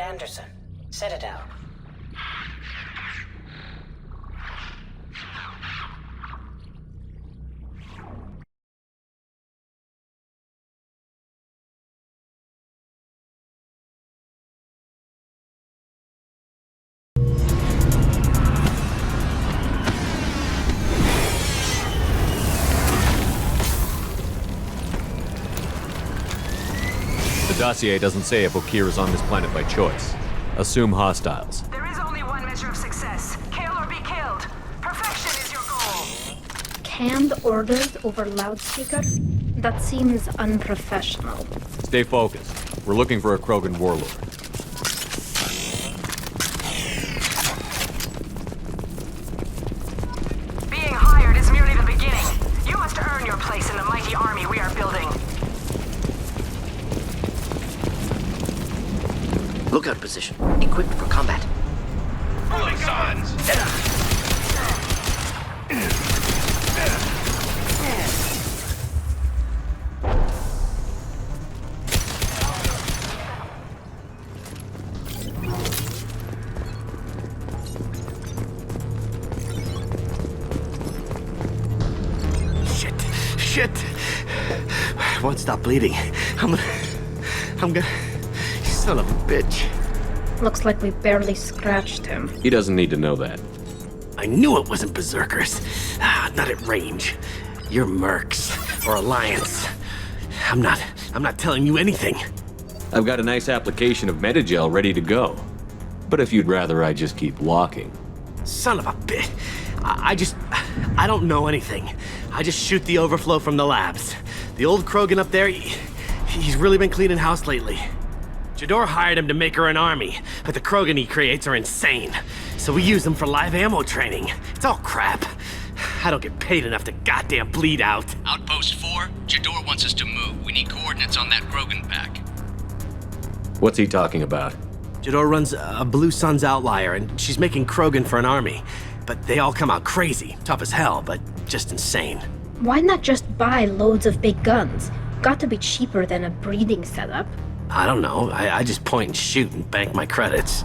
Anderson. Set it down. The dossier doesn't say if Okir is on this planet by choice. Assume hostiles. There is only one measure of success. Kill or be killed. Perfection is your goal. Canned orders over loudspeaker? That seems unprofessional. Stay focused. We're looking for a Krogan Warlord. Being hired is merely the beginning. You must earn your place in the mighty army we are building. Lookout position. Equipped for combat. Early signs. Shit. I won't stop bleeding. I'm gonna... You son of a bitch. Looks like we barely scratched him. He doesn't need to know that. I knew it wasn't berserkers. Not at range. You're mercs. Or Alliance. I'm not telling you anything. I've got a nice application of Metagel ready to go. But if you'd rather I just keep walking. Son of a bitch. I don't know anything. I just shoot the overflow from the labs. The old Krogan up there, he's really been cleaning house lately. Jador hired him to make her an army, but the Krogan he creates are insane. So we use them for live ammo training. It's all crap. I don't get paid enough to goddamn bleed out. Outpost 4, Jador wants us to move. We need coordinates on that Krogan pack. What's he talking about? Jador runs a Blue Suns outlier, and she's making Krogan for an army. But they all come out crazy, tough as hell, but just insane. Why not just buy loads of big guns? Got to be cheaper than a breeding setup. I don't know. I just point and shoot and bank my credits.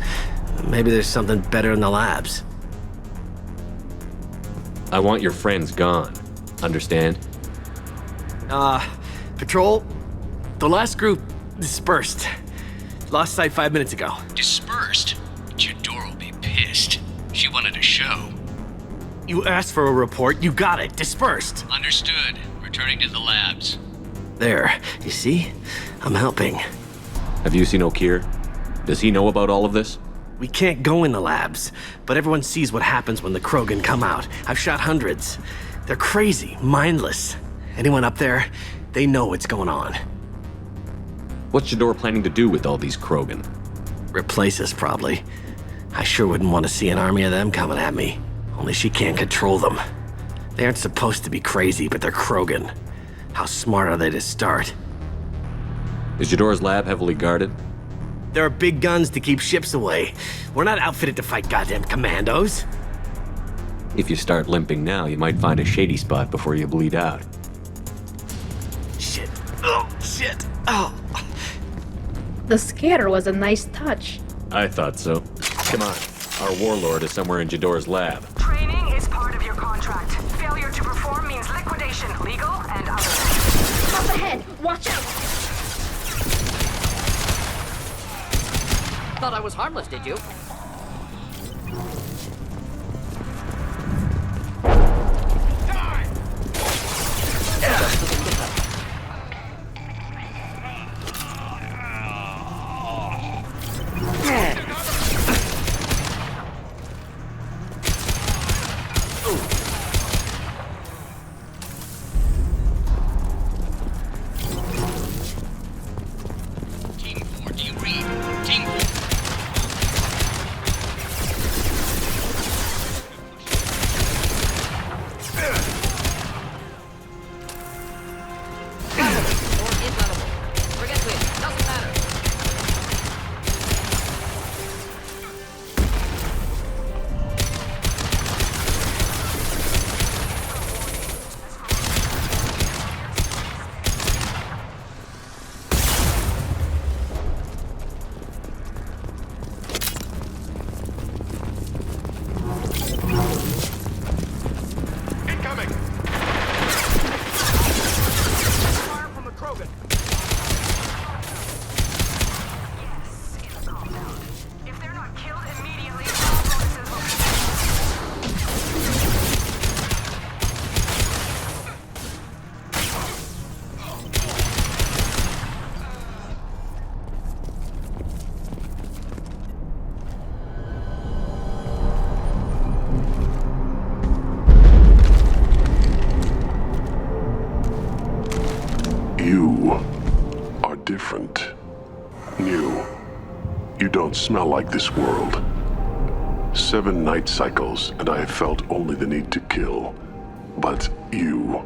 Maybe there's something better in the labs. I want your friends gone. Understand? Patrol, the last group dispersed. Lost sight 5 minutes ago. Dispersed? Jador will be pissed. She wanted a show. You asked for a report, you got it. Dispersed. Understood. Returning to the labs. There, you see? I'm helping. Have you seen Okir? Does he know about all of this? We can't go in the labs, but everyone sees what happens when the Krogan come out. I've shot hundreds. They're crazy, mindless. Anyone up there, they know what's going on. What's Jador planning to do with all these Krogan? Replace us, probably. I sure wouldn't want to see an army of them coming at me. Only she can't control them. They aren't supposed to be crazy, but they're Krogan. How smart are they to start? Is Jador's lab heavily guarded? There are big guns to keep ships away. We're not outfitted to fight goddamn commandos. If you start limping now, you might find a shady spot before you bleed out. Shit. Oh, shit. Oh. The scare was a nice touch. I thought so. Come on. Our Warlord is somewhere in Jador's lab. Training is part of your contract. Failure to perform means liquidation, legal and other. Up ahead! Watch out! Thought I was harmless, did you? Team 4, do you read? Team 4. different. New. You don't smell like this world. 7 night cycles, and I have felt only the need to kill. But you...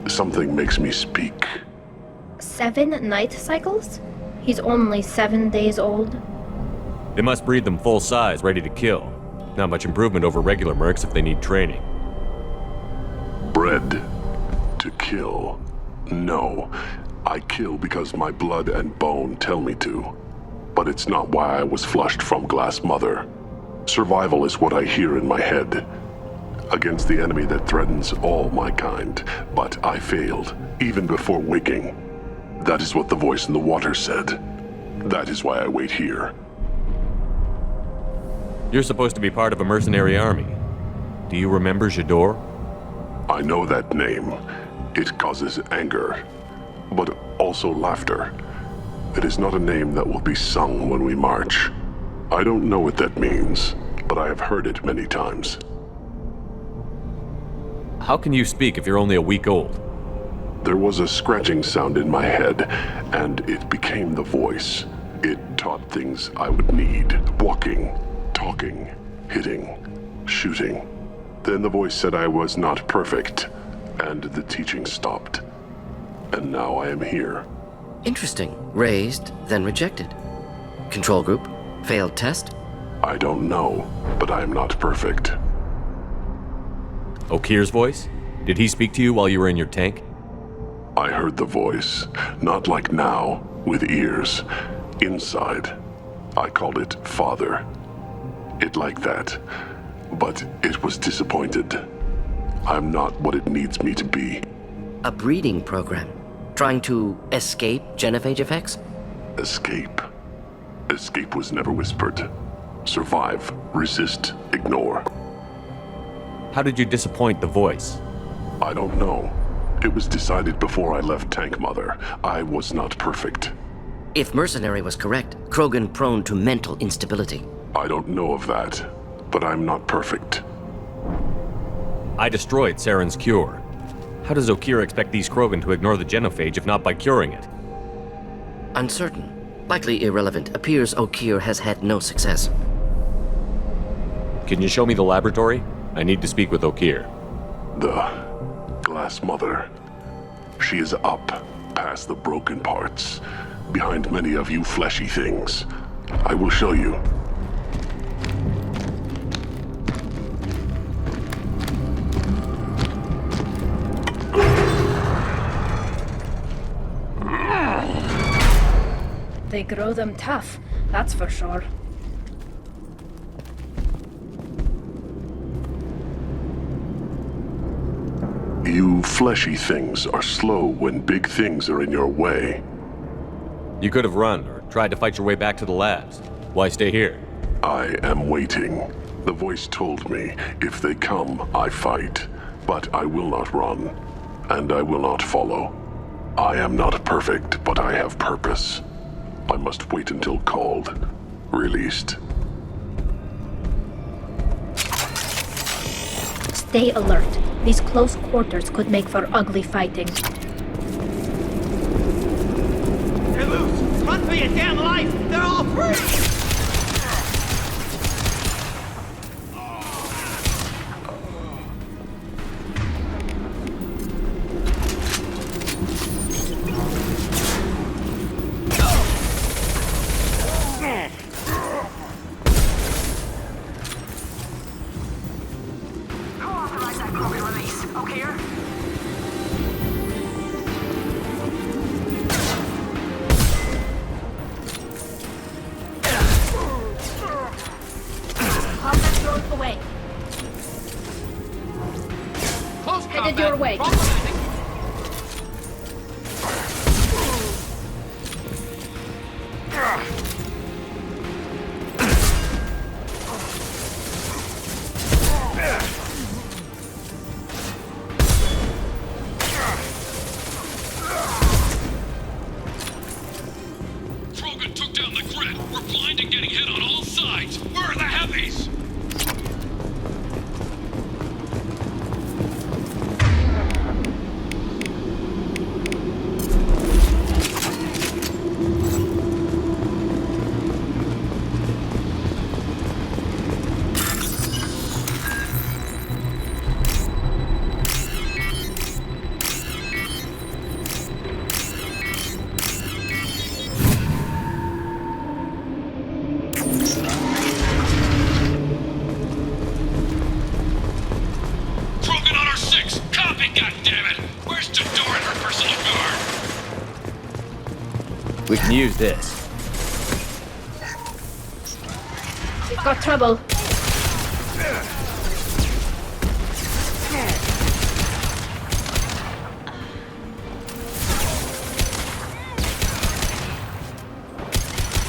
Something makes me speak. 7 night cycles? He's only 7 days old. They must breed them full size, ready to kill. Not much improvement over regular mercs if they need training. Bred to kill. No. I kill because my blood and bone tell me to. But it's not why I was flushed from Glass Mother. Survival is what I hear in my head. Against the enemy that threatens all my kind. But I failed, even before waking. That is what the voice in the water said. That is why I wait here. You're supposed to be part of a mercenary army. Do you remember Jador? I know that name. It causes anger, but also laughter. It is not a name that will be sung when we march. I don't know what that means, but I have heard it many times. How can you speak if you're only a week old? There was a scratching sound in my head, and it became the voice. It taught things I would need. Walking, talking, hitting, shooting. Then the voice said I was not perfect, and the teaching stopped. And now I am here. Interesting. Raised, then rejected. Control group? Failed test? I don't know, but I am not perfect. Okir's voice? Did he speak to you while you were in your tank? I heard the voice, not like now, with ears. Inside. I called it Father. It like that. But it was disappointed. I'm not what it needs me to be. A breeding program? Trying to escape genophage effects? Escape. Escape was never whispered. Survive, resist, ignore. How did you disappoint the voice? I don't know. It was decided before I left Tank Mother. I was not perfect. If Mercenary was correct, Krogan prone to mental instability. I don't know of that, but I'm not perfect. I destroyed Saren's cure. How does Okir expect these Krogan to ignore the genophage if not by curing it? Uncertain. Likely irrelevant. Appears Okir has had no success. Can you show me the laboratory? I need to speak with Okir. The Glass Mother. She is up, past the broken parts, behind many of you fleshy things. I will show you. They grow them tough, that's for sure. You fleshy things are slow when big things are in your way. You could have run or tried to fight your way back to the labs. Why stay here? I am waiting. The voice told me, if they come, I fight. But I will not run, and I will not follow. I am not perfect, but I have purpose. I must wait until called, released. Stay alert. These close quarters could make for ugly fighting. They're loose! Run for your damn life! They're all free! Headed your way. Krogan took down the grid. We're blind and getting hit on all sides. Where are the heavies? We can use this. We've got trouble.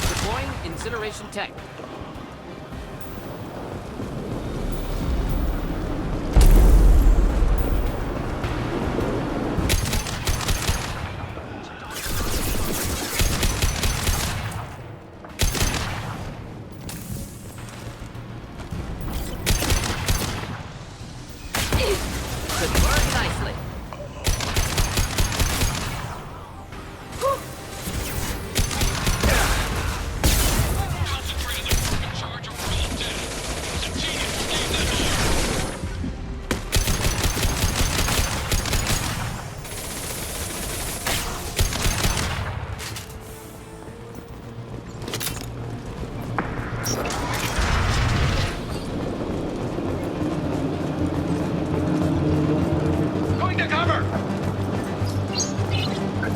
Deploying incineration tech. Going to cover!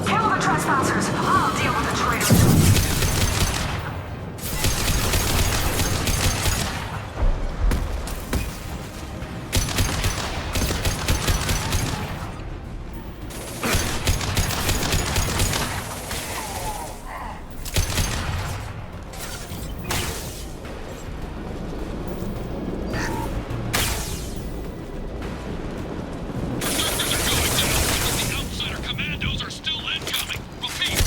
Kill the trespassers. I'll deal with the traitors. The outsider commandos are still incoming. Repeat.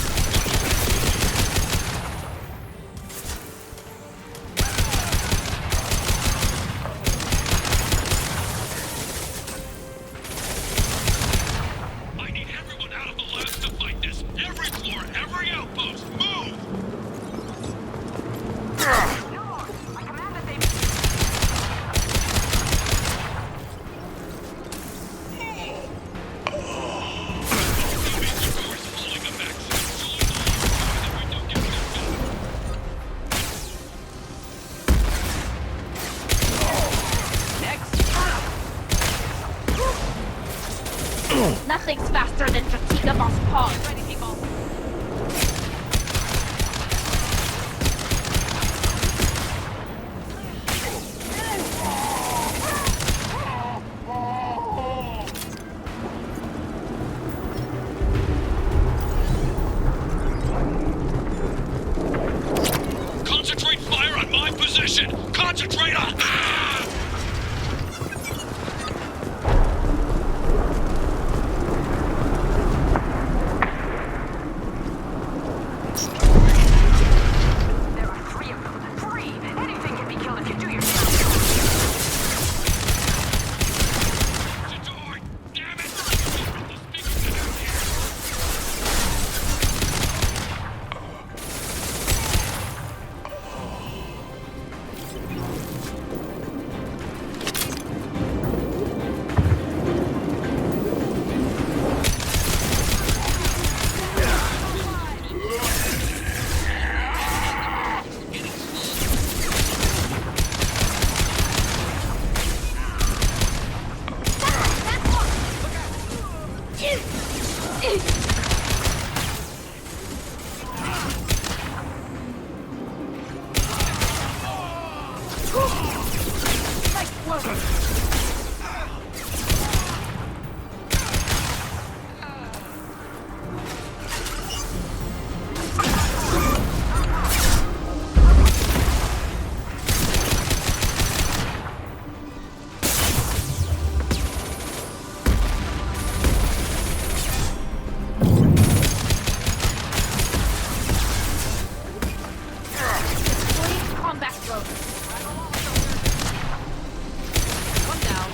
I need everyone out of the labs to fight this. Every floor, every outpost, move! I command that they... Nothing's faster than Fatiga Boss Paws. Ready, people. Concentrate fire on my position! Concentrate on... Ah! There are 3 of them. 3! Anything can be killed if you do your job. Jador! Damn it! The speaker's down here! Combat mode. One down.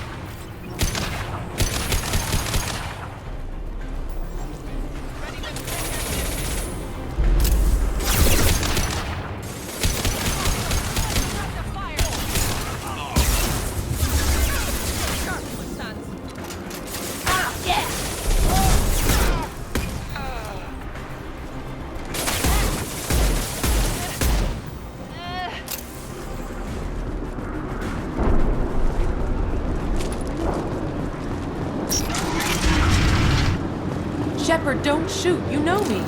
Shepard, don't shoot. You know me.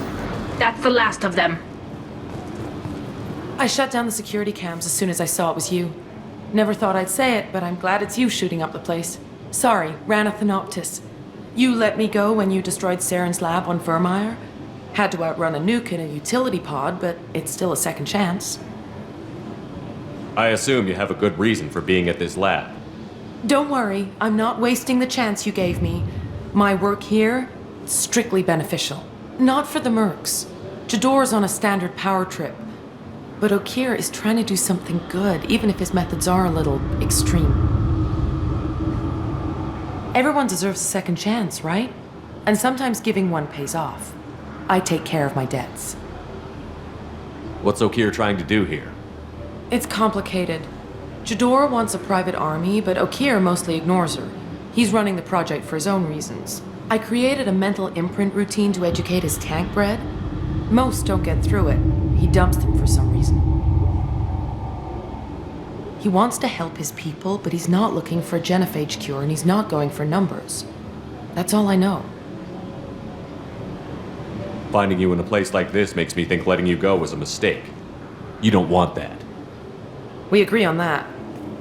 That's the last of them. I shut down the security cams as soon as I saw it was you. Never thought I'd say it, but I'm glad it's you shooting up the place. Sorry, Ranathanoptis. You let me go when you destroyed Saren's lab on Vermeer. Had to outrun a nuke in a utility pod, but it's still a second chance. I assume you have a good reason for being at this lab. Don't worry, I'm not wasting the chance you gave me. My work here, strictly beneficial. Not for the mercs. Jador's on a standard power trip. But Okeer is trying to do something good, even if his methods are a little extreme. Everyone deserves a second chance, right? And sometimes giving one pays off. I take care of my debts. What's Okeer trying to do here? It's complicated. Jador wants a private army, but Okeer mostly ignores her. He's running the project for his own reasons. I created a mental imprint routine to educate his tank bred. Most don't get through it. He dumps them for some reason. He wants to help his people, but he's not looking for a genophage cure, and he's not going for numbers. That's all I know. Finding you in a place like this makes me think letting you go was a mistake. You don't want that. We agree on that.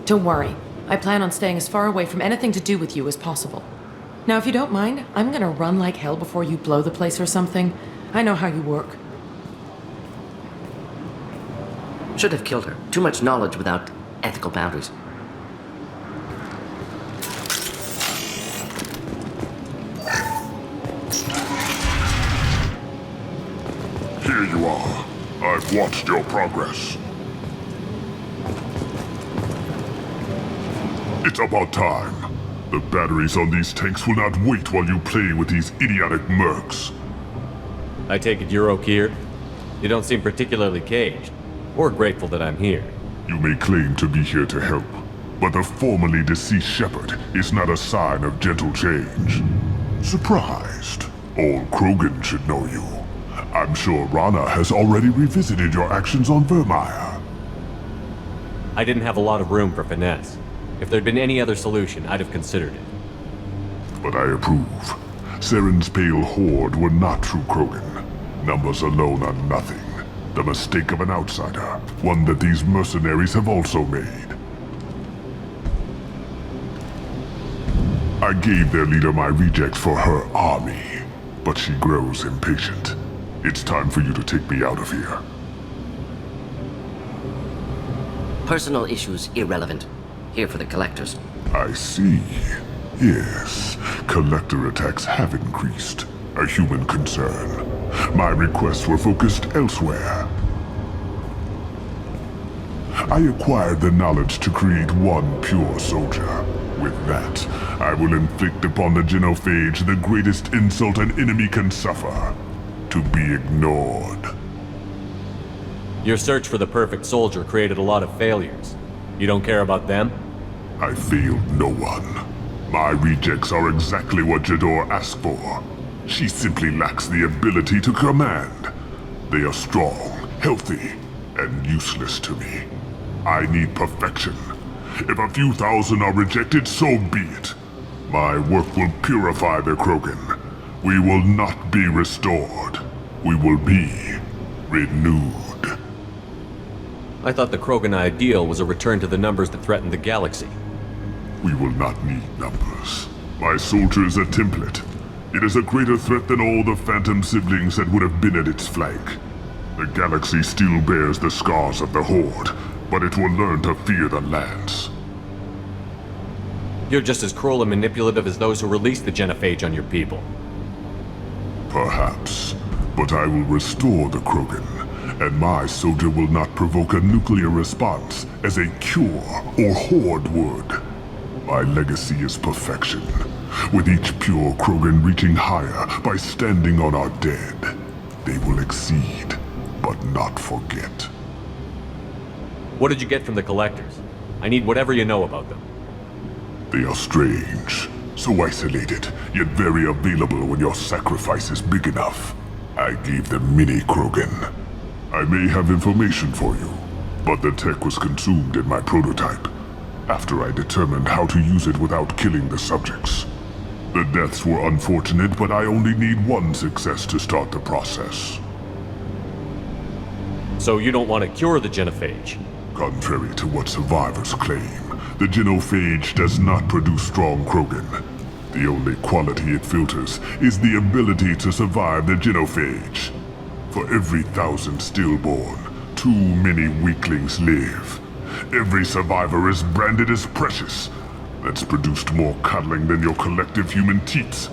Don't worry. I plan on staying as far away from anything to do with you as possible. Now, if you don't mind, I'm gonna run like hell before you blow the place or something. I know how you work. Should have killed her. Too much knowledge without ethical boundaries. Here you are. I've watched your progress. It's about time. The batteries on these tanks will not wait while you play with these idiotic mercs. I take it you're Okeer? You don't seem particularly caged, or grateful that I'm here. You may claim to be here to help, but the formerly deceased shepherd is not a sign of gentle change. Surprised? All Krogan should know you. I'm sure Rana has already revisited your actions on Vermeer. I didn't have a lot of room for finesse. If there'd been any other solution, I'd have considered it. But I approve. Saren's pale horde were not true Krogan. Numbers alone are nothing. The mistake of an outsider, one that these mercenaries have also made. I gave their leader my rejects for her army, but she grows impatient. It's time for you to take me out of here. Personal issues irrelevant. Here for the collectors. I see. Yes, collector attacks have increased. A human concern. My requests were focused elsewhere. I acquired the knowledge to create one pure soldier. With that, I will inflict upon the genophage the greatest insult an enemy can suffer. To be ignored. Your search for the perfect soldier created a lot of failures. You don't care about them? I failed no one. My rejects are exactly what Jador asked for. She simply lacks the ability to command. They are strong, healthy, and useless to me. I need perfection. If a few thousand are rejected, so be it. My work will purify the Krogan. We will not be restored. We will be renewed. I thought the Krogan ideal was a return to the numbers that threatened the galaxy. We will not need numbers. My soldier is a template. It is a greater threat than all the phantom siblings that would have been at its flank. The galaxy still bears the scars of the Horde, but it will learn to fear the Lance. You're just as cruel and manipulative as those who released the genophage on your people. Perhaps, but I will restore the Krogan, and my soldier will not provoke a nuclear response as a cure or Horde would. My legacy is perfection, with each pure Krogan reaching higher by standing on our dead. They will exceed, but not forget. What did you get from the collectors? I need whatever you know about them. They are strange, so isolated, yet very available when your sacrifice is big enough. I gave them mini Krogan. I may have information for you, but the tech was consumed in my prototype, after I determined how to use it without killing the subjects. The deaths were unfortunate, but I only need one success to start the process. So you don't want to cure the genophage? Contrary to what survivors claim, the genophage does not produce strong Krogan. The only quality it filters is the ability to survive the genophage. For every 1,000 stillborn, too many weaklings live. Every survivor is branded as precious. That's produced more cuddling than your collective human teats.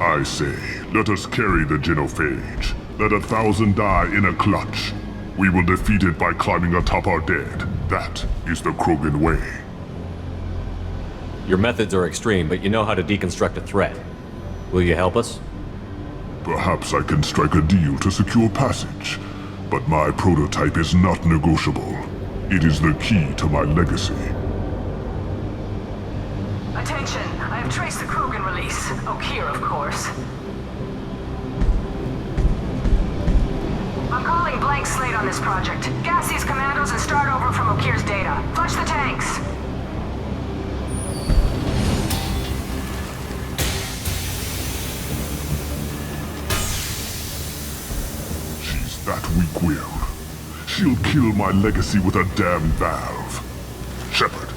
I say, let us carry the genophage. Let 1,000 die in a clutch. We will defeat it by climbing atop our dead. That is the Krogan way. Your methods are extreme, but you know how to deconstruct a threat. Will you help us? Perhaps I can strike a deal to secure passage. But my prototype is not negotiable. It is the key to my legacy. Attention, I have traced the Krogan release. Okeer, of course. I'm calling blank slate on this project. Gas these commandos and start over from Okeer's data. Flush the tanks. She's that weak-willed. She'll kill my legacy with a damn valve. Shepard,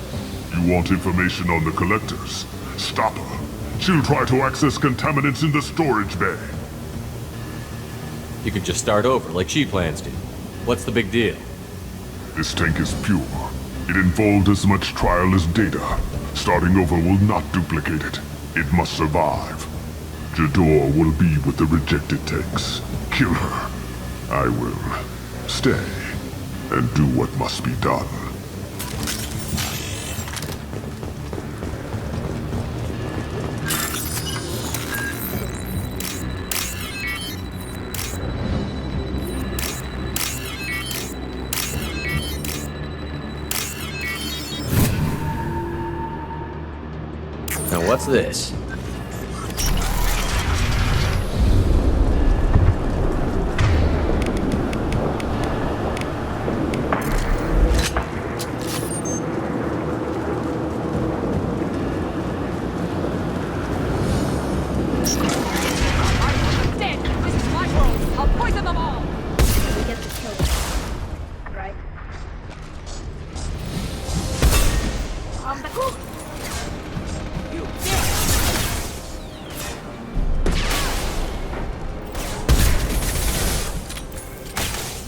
you want information on the collectors? Stop her. She'll try to access contaminants in the storage bay. You could just start over, like she plans to. What's the big deal? This tank is pure. It involved as much trial as data. Starting over will not duplicate it. It must survive. Jador will be with the rejected tanks. Kill her. I will stay and do what must be done. Now what's this?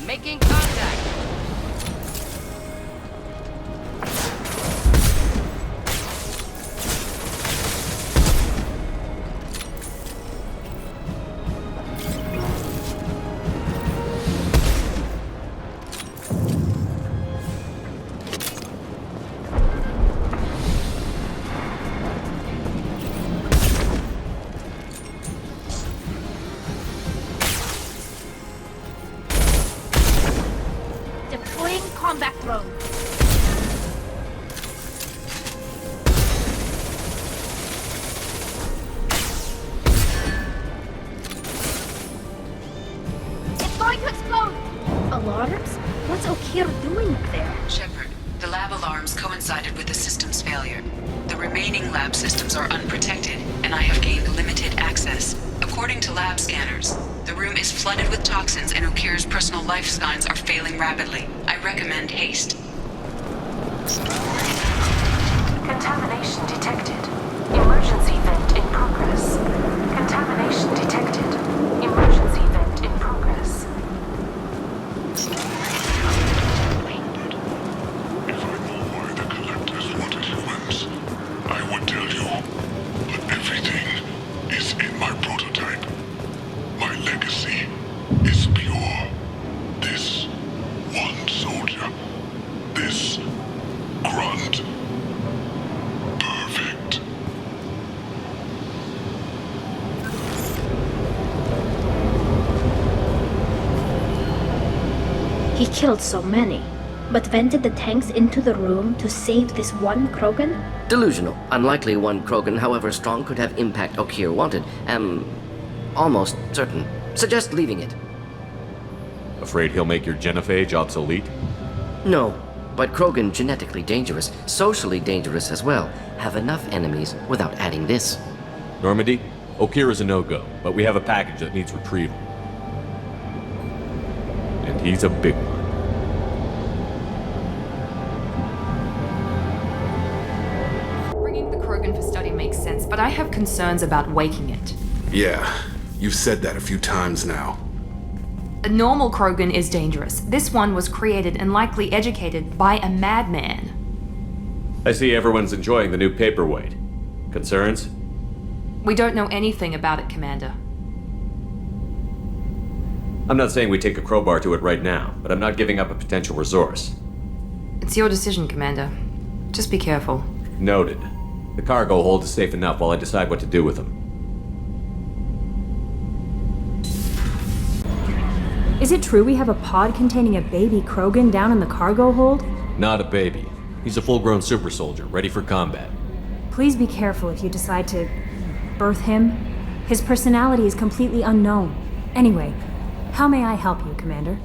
Making contact. Combat drone. It's going to explode! Alarms? What's Okeer doing up there? Shepard, the lab alarms coincided with the system's failure. The remaining lab systems are unprotected, and I have gained limited access. According to lab scanners, the room is flooded with toxins and Okeer's personal life signs are failing rapidly. I recommend haste. Contamination detected. Emergency vent in progress. Contamination detected. Emergency vent in progress. If I knew why the collectors wanted humans, I would tell you. But everything is in my prototype. My legacy is pure. This one soldier. This grunt. Perfect. He killed so many, but vented the tanks into the room to save this one Krogan? Delusional. Unlikely one Krogan, however strong, could have impact Okeer wanted. Am almost certain. Suggest leaving it. Afraid he'll make your genophage obsolete? No, but Krogan, genetically dangerous, socially dangerous as well, have enough enemies without adding this. Normandy, Okeer is a no-go, but we have a package that needs retrieval. he's a big one. Bringing the Krogan for study makes sense, but I have concerns about waking it. Yeah, you've said that a few times now. A normal Krogan is dangerous. This one was created and likely educated by a madman. I see everyone's enjoying the new paperweight. Concerns? We don't know anything about it, Commander. I'm not saying we take a crowbar to it right now, but I'm not giving up a potential resource. It's your decision, Commander. Just be careful. Noted. The cargo hold is safe enough while I decide what to do with them. Is it true we have a pod containing a baby Krogan down in the cargo hold? Not a baby. He's a full-grown super soldier, ready for combat. Please be careful if you decide to birth him. His personality is completely unknown. Anyway, how may I help you, Commander?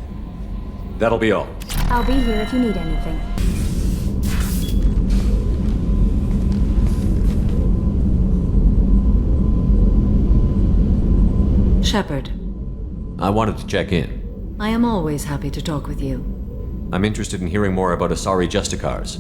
That'll be all. I'll be here if you need anything. Shepard. I wanted to check in. I am always happy to talk with you. I'm interested in hearing more about Asari Justicars.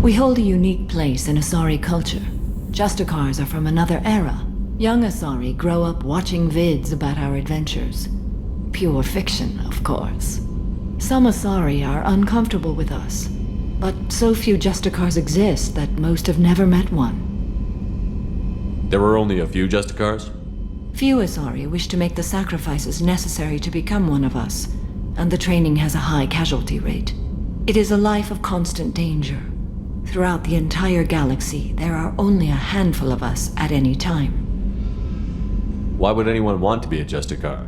We hold a unique place in Asari culture. Justicars are from another era. Young Asari grow up watching vids about our adventures. Pure fiction, of course. Some Asari are uncomfortable with us, but so few Justicars exist that most have never met one. There were only a few Justicars? Few Asari wish to make the sacrifices necessary to become one of us, and the training has a high casualty rate. It is a life of constant danger. Throughout the entire galaxy, there are only a handful of us at any time. Why would anyone want to be a Justicar?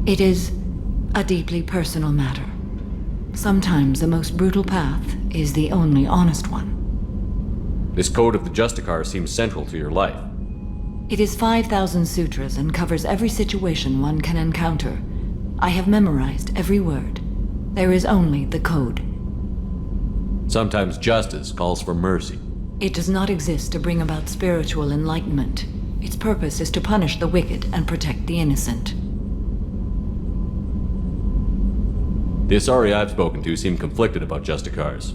It is a deeply personal matter. Sometimes the most brutal path is the only honest one. This code of the Justicar seems central to your life. It is 5,000 sutras and covers every situation one can encounter. I have memorized every word. There is only the code. Sometimes justice calls for mercy. It does not exist to bring about spiritual enlightenment. Its purpose is to punish the wicked and protect the innocent. The Asari I've spoken to seem conflicted about Justicars.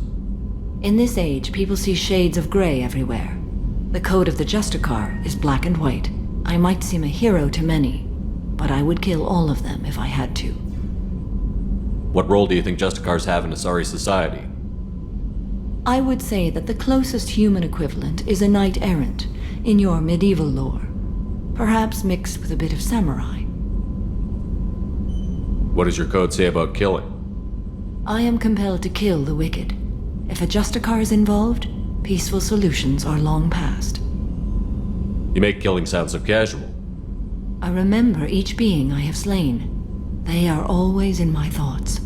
In this age, people see shades of gray everywhere. The code of the Justicar is black and white. I might seem a hero to many, but I would kill all of them if I had to. What role do you think Justicars have in Asari society? I would say that the closest human equivalent is a knight-errant in your medieval lore, perhaps mixed with a bit of samurai. What does your code say about killing? I am compelled to kill the wicked. If a Justicar is involved, peaceful solutions are long past. You make killing sound so casual. I remember each being I have slain. They are always in my thoughts.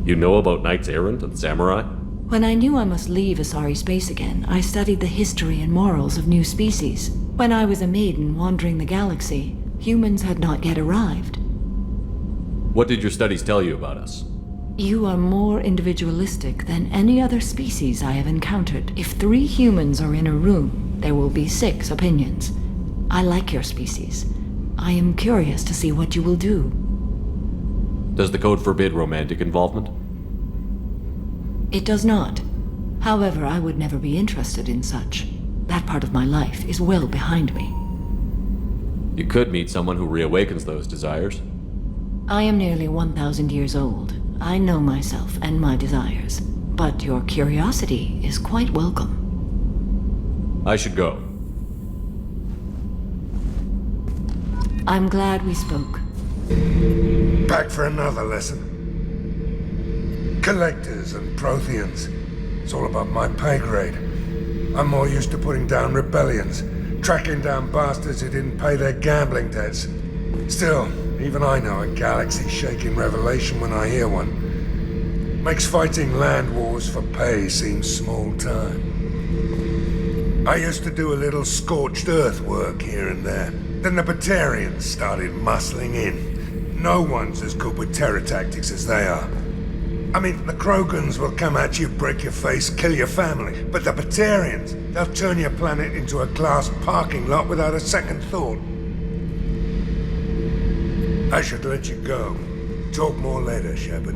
You know about Knights Errant and Samurai? When I knew I must leave Asari space again, I studied the history and morals of new species. When I was a maiden wandering the galaxy, humans had not yet arrived. What did your studies tell you about us? You are more individualistic than any other species I have encountered. If 3 humans are in a room, there will be 6 opinions. I like your species. I am curious to see what you will do. Does the code forbid romantic involvement? It does not. However, I would never be interested in such. That part of my life is well behind me. You could meet someone who reawakens those desires. I am nearly 1,000 years old. I know myself and my desires. But your curiosity is quite welcome. I should go. I'm glad we spoke. Back for another lesson. Collectors and Protheans. It's all about my pay grade. I'm more used to putting down rebellions, tracking down bastards who didn't pay their gambling debts. Still, even I know a galaxy-shaking revelation when I hear one. Makes fighting land wars for pay seem small time. I used to do a little scorched earth work here and there. Then the Batarians started muscling in. No one's as good with terror tactics as they are. I mean, the Krogans will come at you, break your face, kill your family. But the Batarians, they'll turn your planet into a glass parking lot without a second thought. I should let you go. Talk more later, Shepard.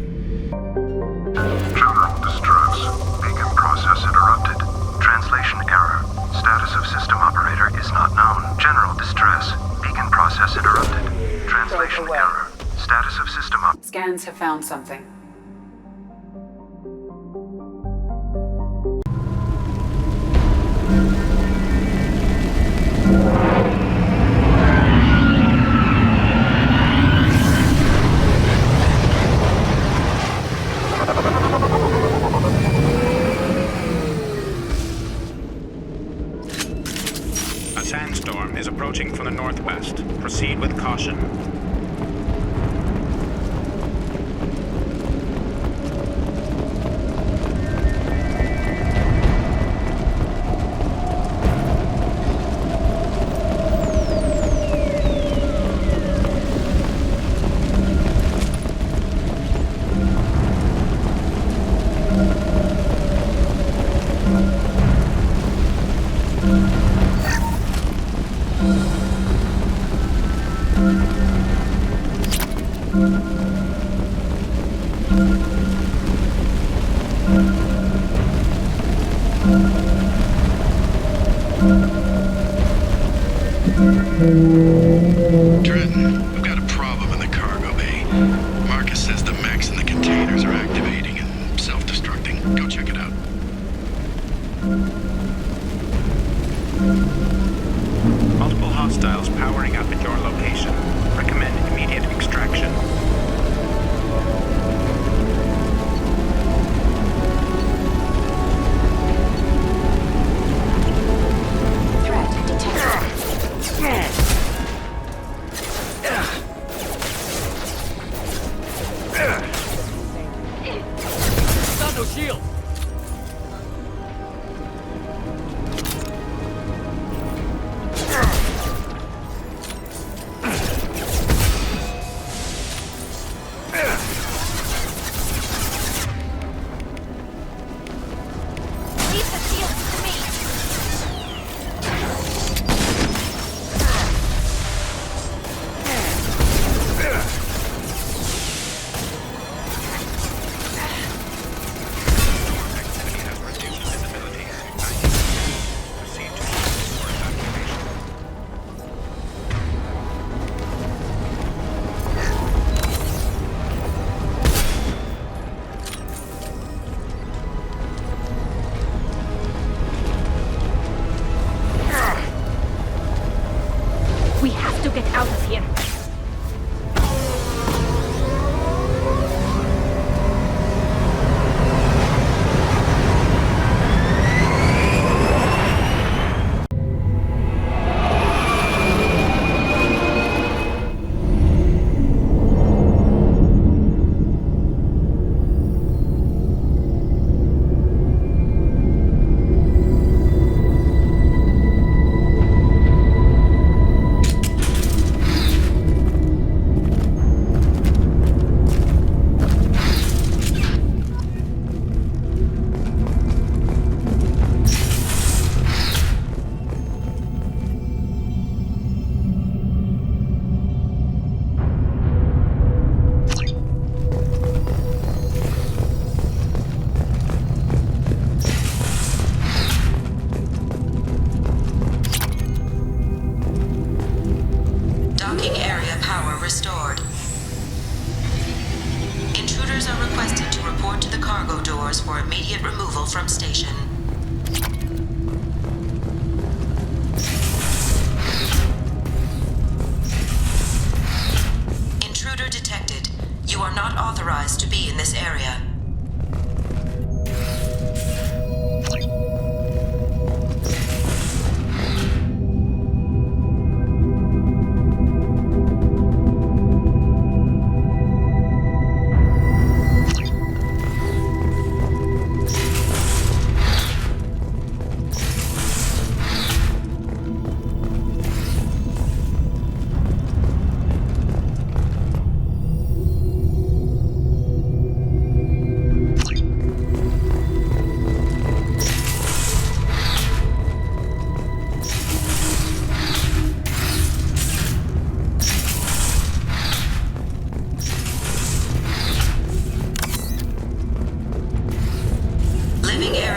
General distress. Beacon process interrupted. Translation error. Status of system operator is not known. General distress. Beacon process interrupted. Translation error. Status of system op- Scans have found something. A sandstorm is approaching from the northwest. Proceed with caution. Trenton, we've got a problem in the cargo bay. Marcus says the mechs in the containers are activating and self-destructing. Go check it out. Multiple hostiles powering up at your location. Recommend immediate extraction. Threat detected. Got no shield. Leave the shields to me. Activity has reduced visibility. Proceed to force activation. We have to get out of here. Docking area power restored. Intruders are requested to report to the cargo doors for immediate removal from station. Intruder detected. You are not authorized to be in this area.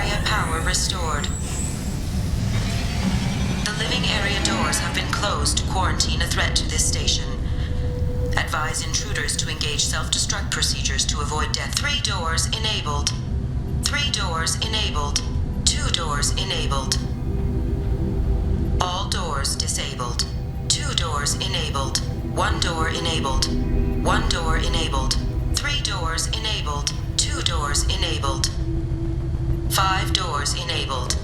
area power restored. The living area doors have been closed to quarantine a threat to this station. Advise intruders to engage self-destruct procedures to avoid death. 3 doors enabled. 3 doors enabled. 2 doors enabled. All doors disabled. 2 doors enabled. 1 door enabled. 1 door enabled. 3 doors enabled. 2 doors enabled. 5 doors enabled.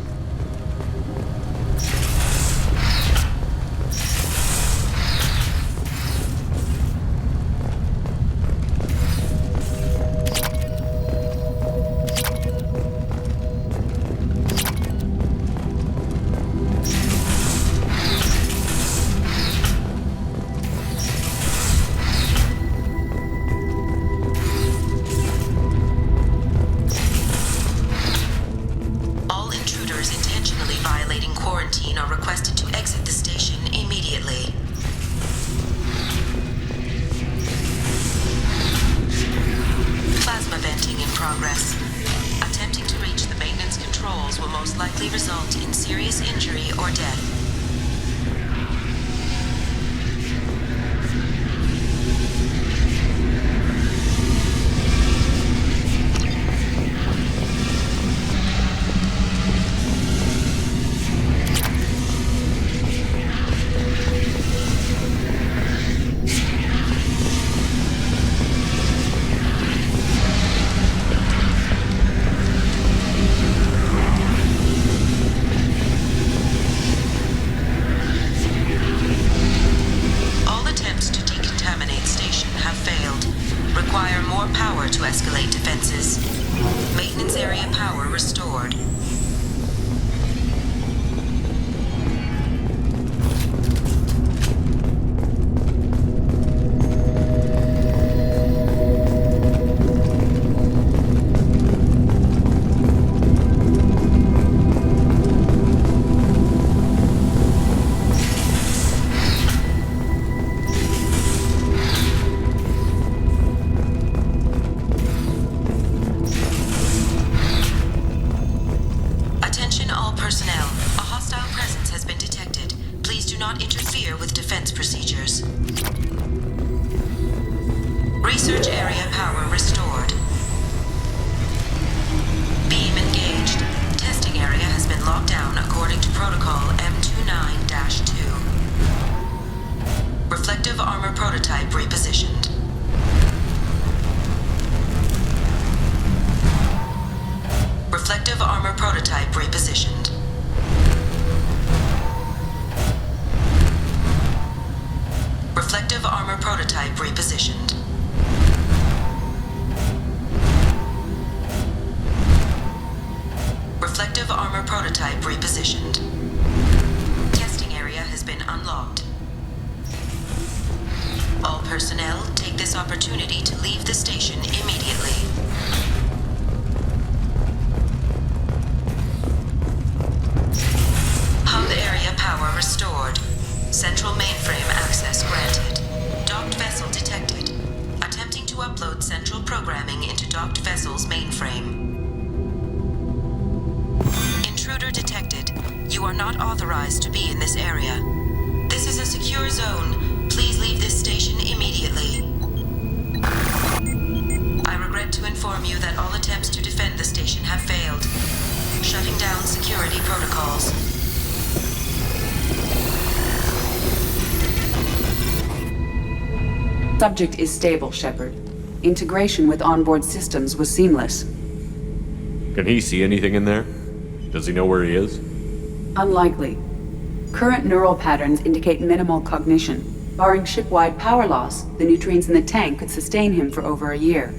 Subject is stable, Shepard. Integration with onboard systems was seamless. Can he see anything in there? Does he know where he is? Unlikely. Current neural patterns indicate minimal cognition. Barring ship-wide power loss, the nutrients in the tank could sustain him for over a year.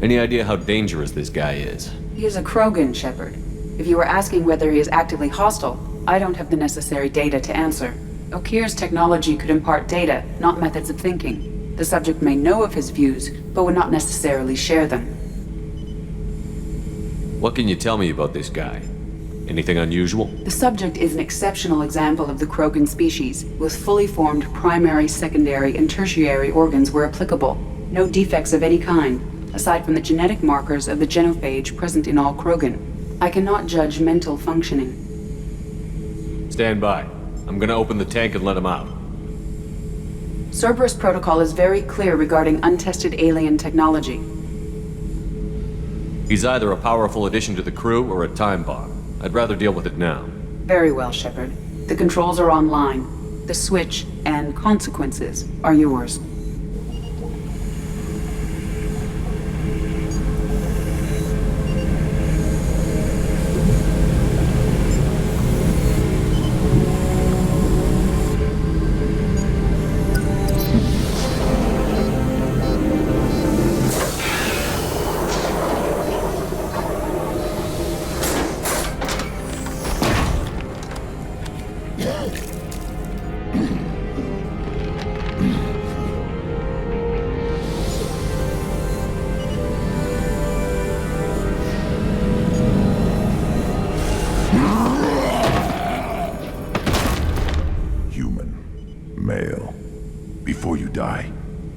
Any idea how dangerous this guy is? He is a Krogan, Shepard. If you were asking whether he is actively hostile, I don't have the necessary data to answer. Okeer's technology could impart data, not methods of thinking. The subject may know of his views, but would not necessarily share them. What can you tell me about this guy? Anything unusual? The subject is an exceptional example of the Krogan species, with fully formed primary, secondary, and tertiary organs where applicable. No defects of any kind. aside from the genetic markers of the genophage present in all Krogan. I cannot judge mental functioning. Stand by. I'm gonna open the tank and let him out. Cerberus protocol is very clear regarding untested alien technology. He's either a powerful addition to the crew or a time bomb. I'd rather deal with it now. Very well, Shepard. The controls are online. The switch and consequences are yours.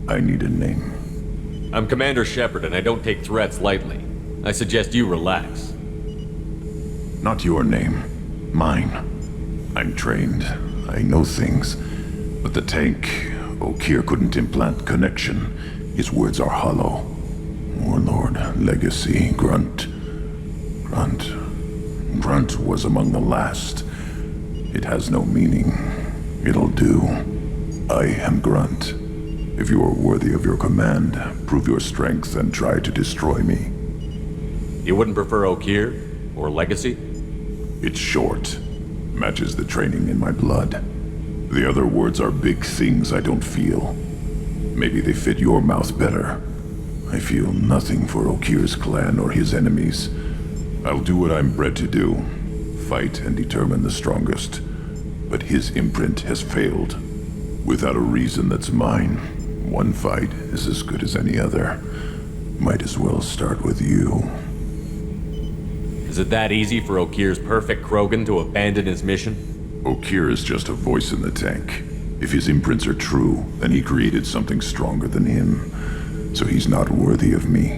I need a name. I'm Commander Shepard, and I don't take threats lightly. I suggest you relax. Not your name. Mine. I'm trained. I know things. But the tank, Okeer couldn't implant connection. His words are hollow. Warlord, Legacy, Grunt. Grunt was among the last. It has no meaning. It'll do. I am Grunt. If you are worthy of your command, prove your strength and try to destroy me. You wouldn't prefer Okeer? Or Legacy? It's short. Matches the training in my blood. The other words are big things I don't feel. Maybe they fit your mouth better. I feel nothing for Okeer's clan or his enemies. I'll do what I'm bred to do. Fight and determine the strongest. But his imprint has failed. Without a reason that's mine. One fight is as good as any other. Might as well start with you. Is it that easy for Okeer's perfect Krogan to abandon his mission? Okeer is just a voice in the tank. If his imprints are true, then he created something stronger than him. So he's not worthy of me.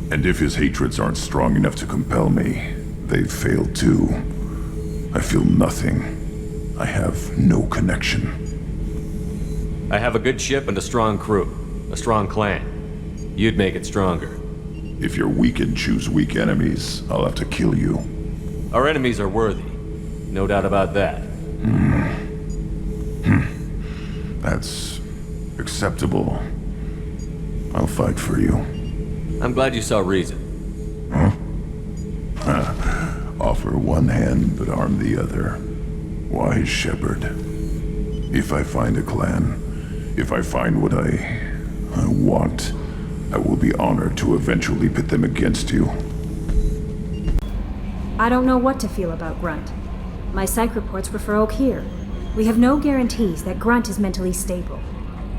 And if his hatreds aren't strong enough to compel me, they've failed too. I feel nothing. I have no connection. I have a good ship and a strong crew. A strong clan. You'd make it stronger. If you're weak and choose weak enemies, I'll have to kill you. Our enemies are worthy. No doubt about that. That's acceptable. I'll fight for you. I'm glad you saw reason. Offer one hand, but arm the other. Wise Shepard. If I find a clan, if I find what I want, I will be honored to eventually pit them against you. I don't know what to feel about Grunt. My psych reports refer Okeer. We have no guarantees that Grunt is mentally stable.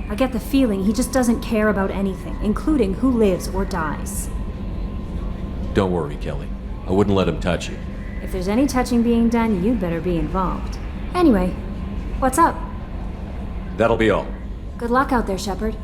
I get the feeling he just doesn't care about anything, including who lives or dies. Don't worry, Kelly. I wouldn't let him touch you. If there's any touching being done, you'd better be involved. Anyway, what's up? That'll be all. Good luck out there, Shepard.